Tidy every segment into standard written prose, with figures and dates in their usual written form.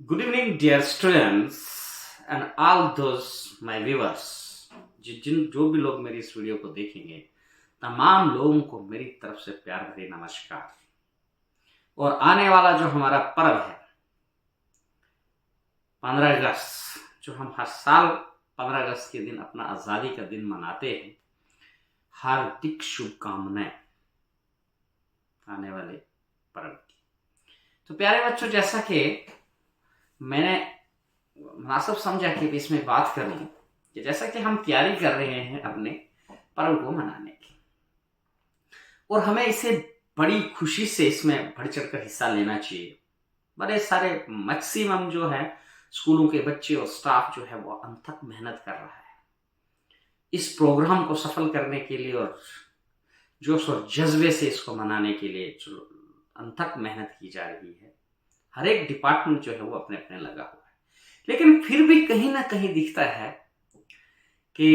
Good evening, dear students and all those my viewers. जो भी लोग मेरी इस वीडियो को देखेंगे, तमाम लोगों को मेरी तरफ से प्यार भरे नमस्कार। और आने वाला जो हमारा पर्व है 15 अगस्त, जो हम हर साल 15 अगस्त के दिन अपना आज़ादी का दिन मनाते हैं, हार्दिक शुभकामनाएं आने वाले पर्व की। तो प्यारे बच्चों, जैसा कि मैंने मुनासिब समझा कि इसमें बात करूं कि जैसा कि हम तैयारी कर रहे हैं अपने पर्व को मनाने की, और हमें इसे बड़ी खुशी से इसमें बढ़ चढ़ कर हिस्सा लेना चाहिए। बड़े सारे मैक्सिमम जो है स्कूलों के बच्चे और स्टाफ जो है वो अनथक मेहनत कर रहा है इस प्रोग्राम को सफल करने के लिए, और जोश और जज्बे से इसको मनाने के लिए जो अनथक मेहनत की जा रही है। हर एक डिपार्टमेंट जो है वो अपने अपने लगा हुआ है, लेकिन फिर भी कहीं ना कहीं दिखता है कि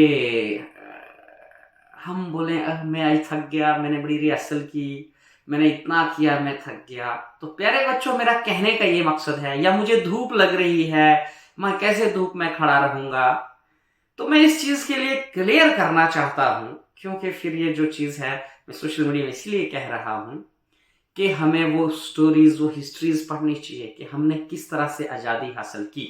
हम बोले मैं आज थक गया, मैंने बड़ी रिहर्सल की, मैंने इतना किया, मैं थक गया। तो प्यारे बच्चों, मेरा कहने का ये मकसद है, या मुझे धूप लग रही है, मैं कैसे धूप में खड़ा रहूंगा। तो मैं इस चीज के लिए क्लियर करना चाहता हूं, क्योंकि फिर ये जो चीज है मैं सोशल मीडिया में इसलिए कह रहा हूं कि हमें वो स्टोरीज, वो हिस्ट्रीज पढ़नी चाहिए कि हमने किस तरह से आजादी हासिल की।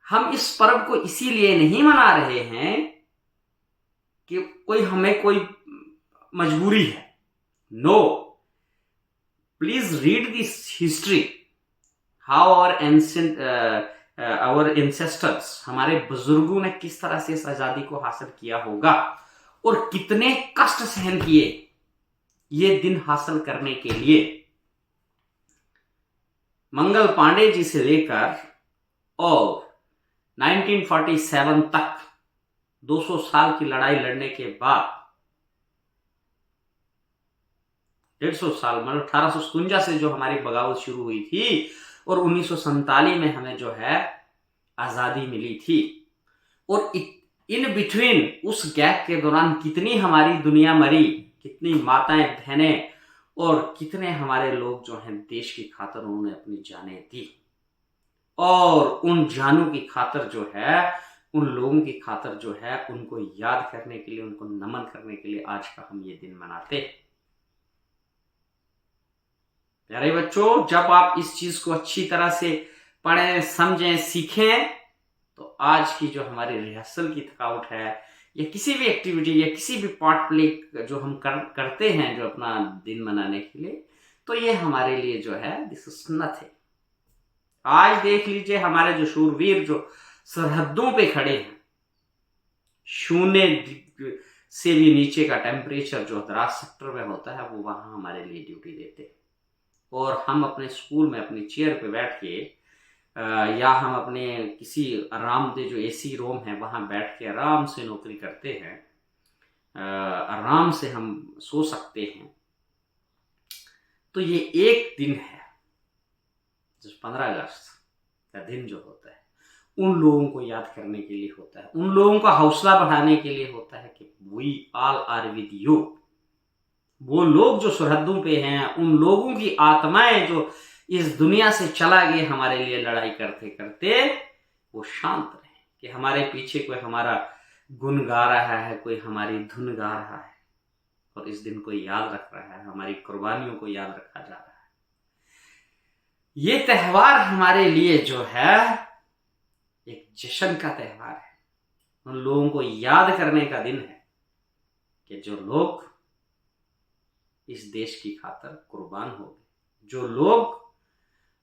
हम इस पर्व को इसीलिए नहीं मना रहे हैं कि कोई मजबूरी है। No, please read this history, how our ancestors, हमारे बुजुर्गों ने किस तरह से इस आजादी को हासिल किया होगा और कितने कष्ट सहन किए ये दिन हासिल करने के लिए। मंगल पांडे जी से लेकर और 1947 तक 200 साल की लड़ाई लड़ने के बाद 150 साल, मतलब 1857 से जो हमारी बगावत शुरू हुई थी और 1947 में हमें जो है आजादी मिली थी, और इन बिटवीन उस गैप के दौरान कितनी हमारी दुनिया मरी, कितनी माताएं बहनें और कितने हमारे लोग जो हैं देश की खातिर उन्होंने अपनी जानें दी। और उन जानों की खातिर जो है, उन लोगों की खातिर जो है, उनको याद करने के लिए, उनको नमन करने के लिए आज का हम ये दिन मनाते हैं। प्यारे बच्चों, जब आप इस चीज को अच्छी तरह से पढ़ें, समझें, सीखें, तो आज की जो हमारी रिहर्सल की थकावट है, या किसी भी एक्टिविटी या किसी भी पार्ट प्ले जो हम करते हैं जो अपना दिन मनाने के लिए, तो ये हमारे लिए जो है दिस इज नथिंग। आज देख लीजिए, हमारे जो शूरवीर जो सरहदों पे खड़े हैं, 0 से भी नीचे का टेम्परेचर जो द्रास सेक्टर में होता है, वो वहां हमारे लिए ड्यूटी देते हैं। और हम अपने स्कूल में अपनी चेयर पे बैठ के या हम अपने किसी आरामदेह जो एसी रूम है वहां बैठ के आराम से नौकरी करते हैं, आराम से हम सो सकते हैं। तो ये एक दिन है जो 15 अगस्त का दिन जो होता है, उन लोगों को याद करने के लिए होता है, उन लोगों का हौसला बढ़ाने के लिए होता है कि we all are with you. वो लोग जो सरहदों पे हैं, उन लोगों की आत्माएं जो इस दुनिया से चला गए हमारे लिए लड़ाई करते करते, वो शांत रहे कि हमारे पीछे कोई हमारा गुण गा रहा है, कोई हमारी धुन गा रहा है, और इस दिन को याद रख रहा है, हमारी कुर्बानियों को याद रखा जा रहा है। ये त्यौहार हमारे लिए जो है एक जश्न का त्यौहार है, उन लोगों को याद करने का दिन है कि जो लोग इस देश की खातिर कुर्बान हो गए, जो लोग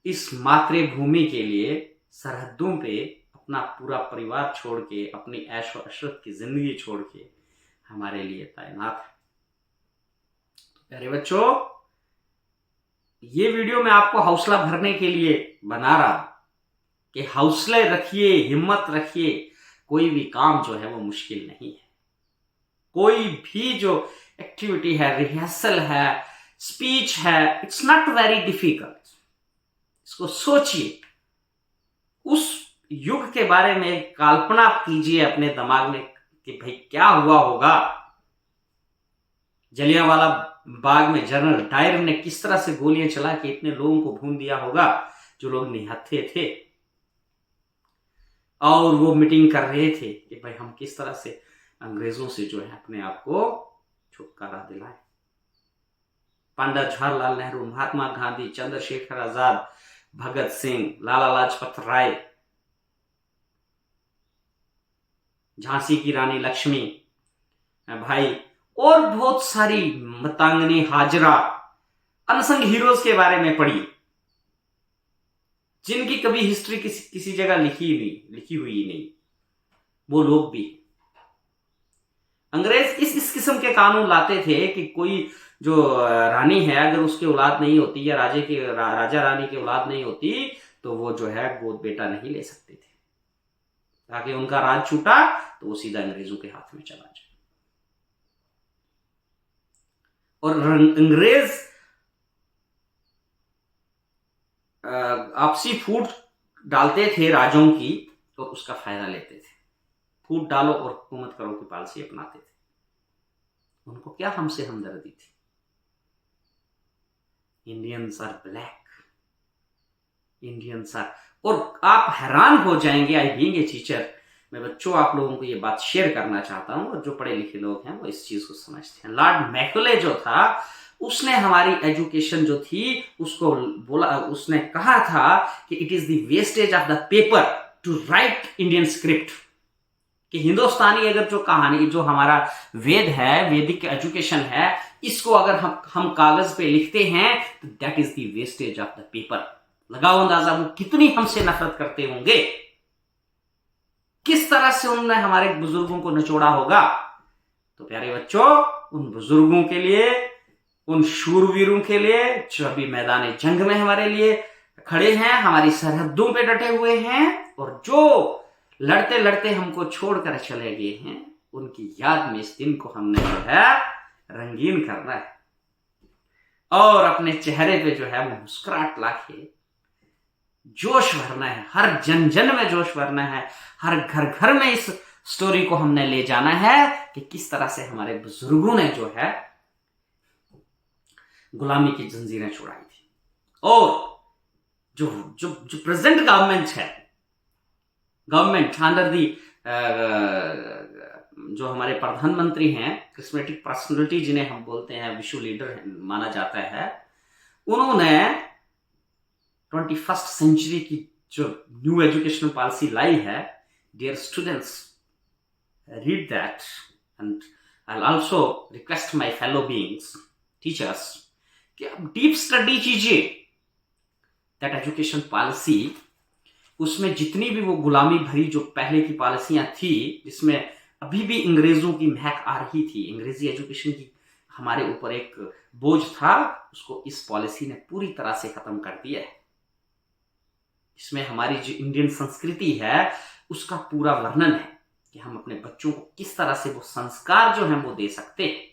इस मातृभूमि के लिए सरहदों पे अपना पूरा परिवार छोड़ के, अपनी ऐश और अशरत की जिंदगी छोड़ के हमारे लिए तैनात है। तो प्यारे बच्चों, ये वीडियो मैं आपको हौसला भरने के लिए बना रहा कि हौसले रखिए, हिम्मत रखिए, कोई भी काम जो है वो मुश्किल नहीं है। कोई भी जो एक्टिविटी है, रिहर्सल है, स्पीच है, इट्स नॉट वेरी डिफिकल्ट। इसको सोचिए, उस युग के बारे में कल्पना कीजिए अपने दिमाग में कि भाई क्या हुआ होगा। जलियांवाला बाग में जनरल डायर ने किस तरह से गोलियां चला के इतने लोगों को भून दिया होगा। जो लोग निहत्थे थे, और वो मीटिंग कर रहे थे कि भाई हम किस तरह से अंग्रेजों से जो है अपने आप को छुटकारा दिलाएं। पंडित जवाहरलाल नेहरू, महात्मा गांधी, चंद्रशेखर आजाद, भगत सिंह, लाला लाजपत राय, झांसी की रानी लक्ष्मी भाई, और बहुत सारी मतांगनी, हाजरा, अनसंग हीरोज के बारे में पढ़ी, जिनकी कभी हिस्ट्री किसी जगह लिखी हुई नहीं, वो लोग भी। अंग्रेज इस किस्म के कानून लाते थे कि कोई जो रानी है अगर उसकी औलाद नहीं होती या राजा रानी की औलाद नहीं होती तो वो जो है गोद बेटा नहीं ले सकते थे, ताकि उनका राज छूटा तो वो सीधा अंग्रेजों के हाथ में चला जाए। और अंग्रेज आपसी फूट डालते थे राजाओं की और उसका फायदा लेते थे। फूट डालो और हुकूमत करो की पॉलिसी अपनाते थे। उनको क्या हमसे हमदर्दी थी। Indians are black, Indians are, और आप हैरान हो जाएंगे, आई बीइंग ए टीचर, मैं बच्चों आप लोगों को ये बात शेयर करना चाहता हूं, और जो पढ़े लिखे लोग हैं वो इस चीज को समझते हैं। लॉर्ड मैकॉले जो था उसने हमारी एजुकेशन जो थी उसको बोला, उसने कहा था कि it is the wastage of the paper two right Indian script, कि हिंदुस्तानी अगर जो कहानी जो हमारा वेद है, वैदिक एजुकेशन है, इसको अगर हम कागज पे लिखते हैं तो that is the wastage of the paper. लगाओ अंदाजा वो कितनी हमसे नफरत करते होंगे, किस तरह से उन्होंने हमारे बुजुर्गों को निचोड़ा होगा। तो प्यारे बच्चों, उन बुजुर्गों के लिए, उन शूरवीरों के लिए जो अभी मैदान जंग में हमारे लिए खड़े हैं, हमारी सरहदों पे डटे हुए हैं, और जो लड़ते लड़ते हमको छोड़कर चले गए हैं, उनकी याद में इस दिन को हमने जो है रंगीन करना है, और अपने चेहरे पे जो है वो मुस्कुराहट लाके जोश भरना है, हर जन जन में जोश भरना है, हर घर घर में इस स्टोरी को हमने ले जाना है कि किस तरह से हमारे बुजुर्गों ने जो है गुलामी की जंजीरें छुड़ाई थी। और जो जो जो प्रेजेंट गवर्नमेंट है, गवर्नमेंट अंडर दी जो हमारे प्रधानमंत्री हैं, क्रिस्मेटिक पर्सनैलिटी जिन्हें हम बोलते हैं, विश्व लीडर माना जाता है, उन्होंने 21st सेंचुरी की जो न्यू एजुकेशनल पॉलिसी लाई है, dear students, read that, and I also request my fellow beings, teachers, कि आप डीप स्टडी कीजिए दैट एजुकेशन पॉलिसी। उसमें जितनी भी वो गुलामी भरी जो पहले की पॉलिसियां थी, जिसमें अभी भी अंग्रेजों की महक आ रही थी, अंग्रेजी एजुकेशन की हमारे ऊपर एक बोझ था, उसको इस पॉलिसी ने पूरी तरह से खत्म कर दिया है। इसमें हमारी जो इंडियन संस्कृति है उसका पूरा वर्णन है कि हम अपने बच्चों को किस तरह से वो संस्कार जो है वो दे सकते हैं।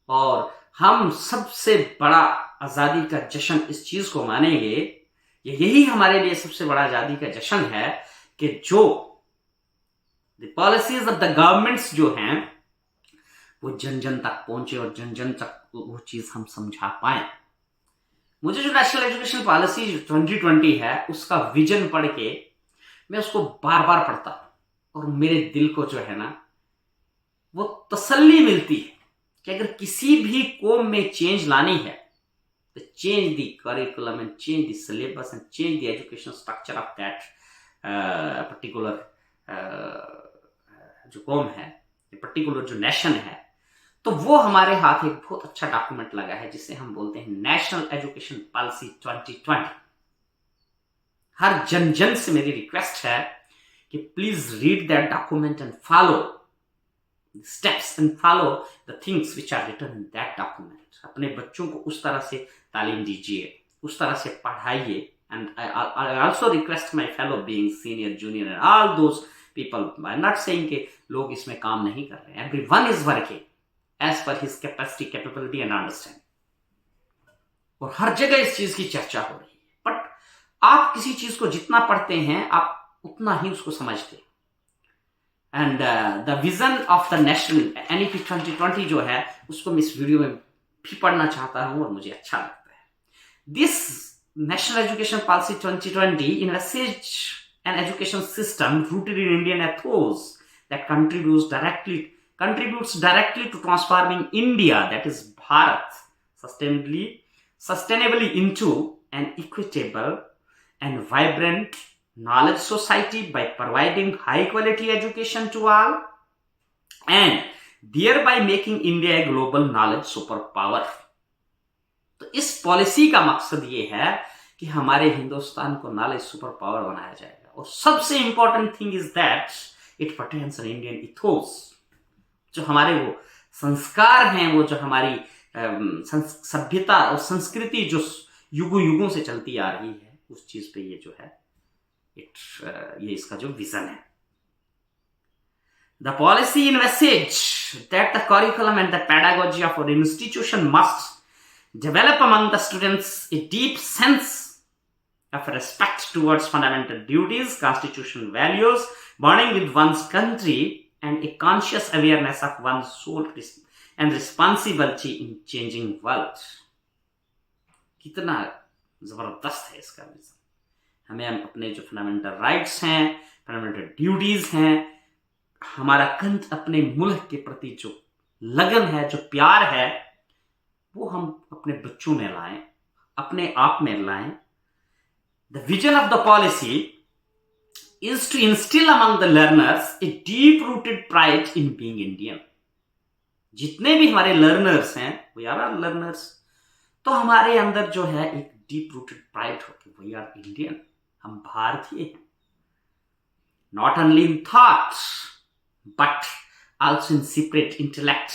और हम सबसे बड़ा आजादी का जश्न इस चीज को मानेंगे, यही हमारे लिए सबसे बड़ा आजादी का जश्न है कि जो the policies of the governments जो हैं वो जन जन तक पहुंचे और जन जन तक वो चीज हम समझा पाए। मुझे जो नेशनल एजुकेशन पॉलिसी 2020 है उसका विजन पढ़ के मैं उसको बार बार पढ़ता और मेरे दिल को जो है ना वो तसल्ली मिलती है कि अगर किसी भी कौम में चेंज लानी है तो change the curriculum and change the syllabus and change the education structure of that particular जो कौम है, पर्टिकुलर जो नेशन है, तो वो हमारे हाथ एक बहुत अच्छा डॉक्यूमेंट लगा है जिसे हम बोलते हैं नेशनल एजुकेशन पॉलिसी 2020। हर जन जन से मेरी रिक्वेस्ट है कि please read that document and follow the steps and follow the things which are written in that document. अपने बच्चों को उस तरह से तालीम दीजिए, उस तरह से पढ़ाइए। And I also request my fellow being senior junior and all those people, I am not saying कि लोग इसमें काम नहीं कर रहे हैं, everyone is working as per his capacity, capability and understanding। और हर जगह इस चीज की चर्चा हो रही है। बट आप किसी चीज को जितना पढ़ते हैं आप उतना ही उसको समझते हैं। And the vision of the national NEP 2020 जो है उसको मैं इस वीडियो में भी पढ़ना चाहता हूं और मुझे अच्छा लगता है। This National Education Policy 2020 envisaged an education system rooted in Indian ethos that contributes directly to transforming India, that is Bharat, sustainably into an equitable and vibrant knowledge society by providing high quality education to all and thereby making India a global knowledge superpower. तो इस policy का मकसद ये है कि हमारे हिंदुस्तान को knowledge super power बनाया जाएगा, और सबसे important thing is that it pertains an Indian ethos, जो हमारे वो संस्कार हैं, वो जो हमारी सभ्यता और संस्कृति जो युगों से चलती आ रही है, उस चीज पे ये जो है ये इसका जो विजन है. The policy envisaged that the curriculum and the pedagogy of our institution must develop among the students a deep sense of respect towards fundamental duties, constitutional values, bonding with one's country, and a conscious awareness of one's soul and responsibility in changing world. कितना जबरदस्त है इसका vision. हमें अपने जो fundamental rights हैं, fundamental duties हैं, हमारा अपने मुल्क के प्रति जो लगन है, जो प्यार है, वो हम अपने बच्चों में लाएं, अपने आप में लाएं. The vision of the policy is to instill among the learners a deep-rooted pride in being Indian. जितने भी हमारे लर्नर्स हैं, we are all learners, तो हमारे अंदर जो है एक deep-rooted pride हो कि we are Indian, हम भारतीय हैं. Not only in thought, but also in separate intellect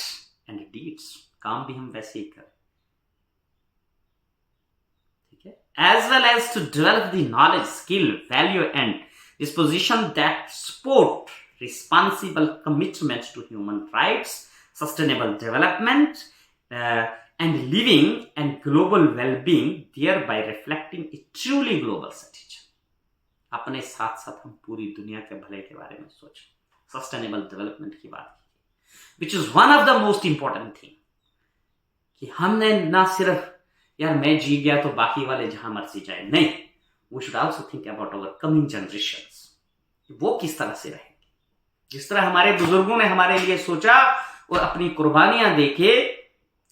and deeds. काम भी हम वैसे ही करें, ठीक है. As well as to develop the knowledge, skill, value and disposition that support responsible commitment to human rights, sustainable development, and living and global well-being, thereby reflecting a truly global citizen. अपने साथ साथ हम पूरी दुनिया के भले के बारे में सोचें, सस्टेनेबल डेवलपमेंट की बात की, which is one of the most important thing, कि हमने ना सिर्फ यार मैं जी गया तो बाकी वाले जहां मर्जी जाए, नहीं, we should also think about our coming generations, वो किस तरह से रहेंगे. जिस तरह हमारे बुजुर्गों ने हमारे लिए सोचा और अपनी कुर्बानियां देके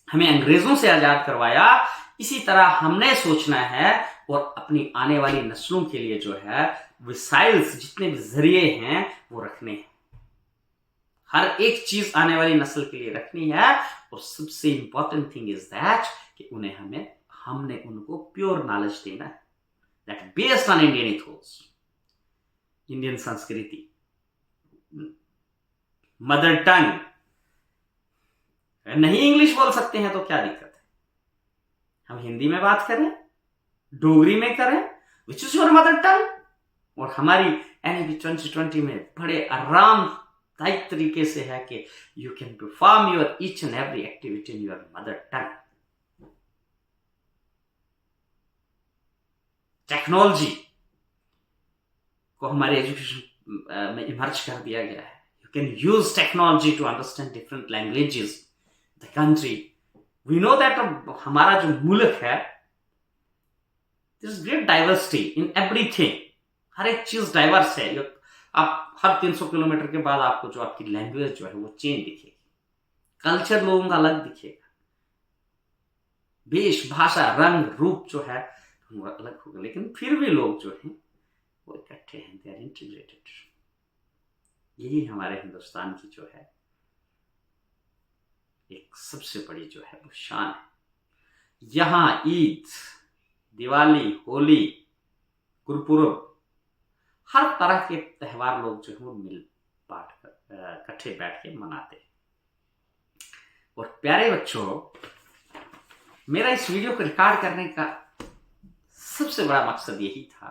हमें अंग्रेजों से आजाद करवाया, इसी तरह हमने सोचना है और अपनी आने वाली नस्लों के लिए जो है विसाइल्स, जितने भी जरिए हैं, वो रखने हैं. हर एक चीज आने वाली नस्ल के लिए रखनी है, और सबसे इंपॉर्टेंट थिंग इज दैट कि हमने उनको प्योर नॉलेज देना है, that based on Indian ethos, Indian संस्कृति, मदर टंग. नहीं इंग्लिश बोल सकते हैं तो क्या दिक्कत है, हम हिंदी में बात करें, डोगरी में करें, विच इज योर मदर टंग. और हमारी NEP 2020 में बड़े आरामदायक तरीके से है कि you can perform your each and every activity in your mother tongue. Technology को हमारे एजुकेशन में इमर्ज कर दिया गया है. You can use technology to understand different languages the country. We know that हमारा जो मुल्क है, there is great diversity in everything. हर एक चीज डाइवर्स है. आप हर 300 किलोमीटर के बाद आपको जो आपकी लैंग्वेज जो है वो चेंज दिखेगी, कल्चर लोगों का अलग दिखेगा, वेश भाषा रंग रूप जो है वो अलग होगा, लेकिन फिर भी लोग जो हैं वो इकट्ठे हैं, दे आर इंटीग्रेटेड. यही हमारे हिंदुस्तान की जो है एक सबसे बड़ी जो है वो शान है. यहां ईद, दिवाली, होली, गुरपुरब, हर तरह के त्यौहार लोग जो है वो मिल बांट कर इकट्ठे बैठ के मनाते हैं. और प्यारे बच्चों, मेरा इस वीडियो को रिकॉर्ड करने का सबसे बड़ा मकसद यही था,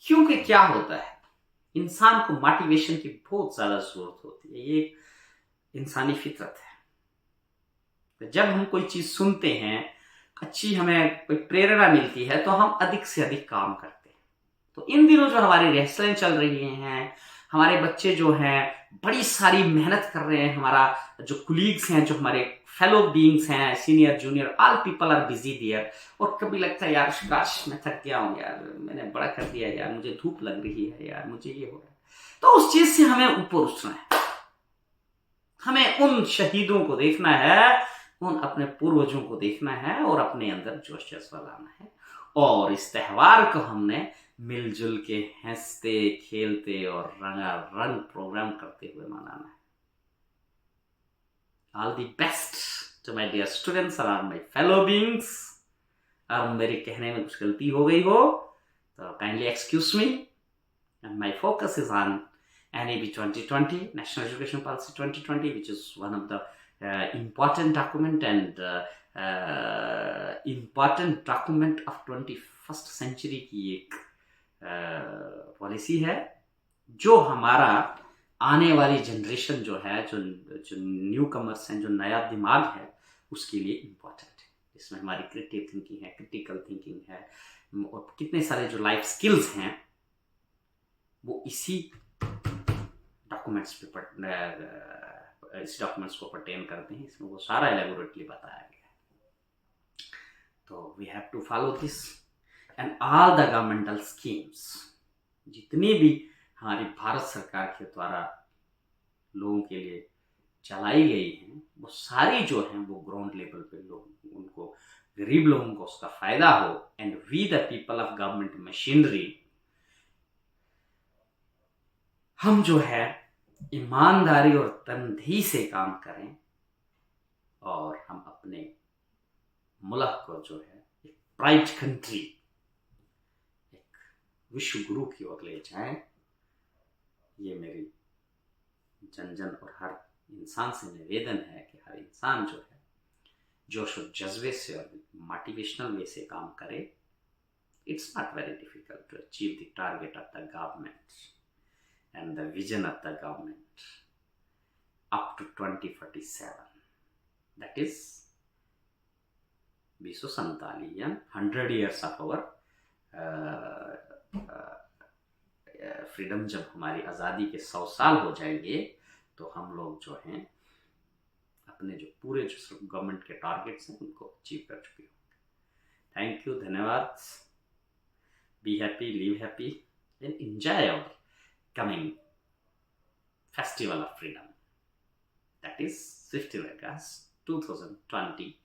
क्योंकि क्या होता है, इंसान को मोटिवेशन की बहुत ज्यादा जरूरत होती है. ये इंसानी फितरत है. तो जब हम कोई चीज सुनते हैं, अच्छी हमें कोई प्रेरणा मिलती है, तो हम अधिक से अधिक काम करते हैं. तो इन दिनों जो हमारी रिहर्सलें चल रही हैं, हमारे बच्चे जो हैं बड़ी सारी मेहनत कर रहे हैं, हमारा जो कुलीग्स हैं, जो हमारे फेलो बीइंग्स हैं, senior junior all people are busy there. और कभी लगता है यार काश मैं थक गया हूँ यार, मैंने बड़ा कर दिया यार, मुझे धूप लग रही है यार, मुझे ये हो रहा है। तो उस चीज से हमें ऊपर उठना है, हमें उन शहीदों को देखना है, उन अपने पूर्वजों को देखना है और अपने अंदर जोश जज्बा लाना है। और इस त्योहार को हमने मिलजुल के हंसते खेलते और रंगारंग प्रोग्राम करते हुए मनाना है। All the best to my dear students और माय फेलो बीइंग्स। और मेरे कहने में कुछ गलती हो गई हो तो kindly excuse me, and my focus is on NEP 2020, National Education Policy 2020, which is one of the important document and important document of 21st century की एक पॉलिसी है, जो हमारा आने वाली जनरेशन जो है, जो न्यू कमर्स हैं, जो नया दिमाग है, उसके लिए इम्पोर्टेंट है। इसमें हमारी क्रिएटिव थिंकिंग है, क्रिटिकल थिंकिंग है, और कितने सारे जो लाइफ स्किल्स हैं वो इसी डॉक्यूमेंट्स पे इस डॉक्यूमेंट्स को पर्टेन करते हैं। इसमें वो सारा एलेबोरेटली बताया गया है। तो we have to follow this and all the governmental schemes, जितनी भी हमारी भारत सरकार के द्वारा लोगों के लिए चलाई गई हैं, वो सारी जो हैं वो ग्राउंड लेवल पे लोग, उनको गरीब लोगों को उसका फायदा हो। And we the people of government machinery, हम जो है ईमानदारी और तनदेही से काम करें और हम अपने मुल्क को जो है एक प्राइड कंट्री, एक विश्व गुरु की ओर ले जाएं। ये मेरी जन जन और हर इंसान से निवेदन है कि हर इंसान जो है जोश और जज्बे से और मोटिवेशनल वे से काम करे। It's not very difficult to achieve the target of the government and the vision of the government up to 2047, that is 2047 100 years of our freedom. जब हमारी आज़ादी के 100 साल हो जाएंगे तो हम लोग जो हैं अपने जो पूरे जो गवर्नमेंट के टारगेट्स हैं उनको अचीव कर चुके होंगे। थैंक यू, धन्यवाद। Be happy, live happy and enjoy our coming Festival of Freedom, that is 15 August 2024.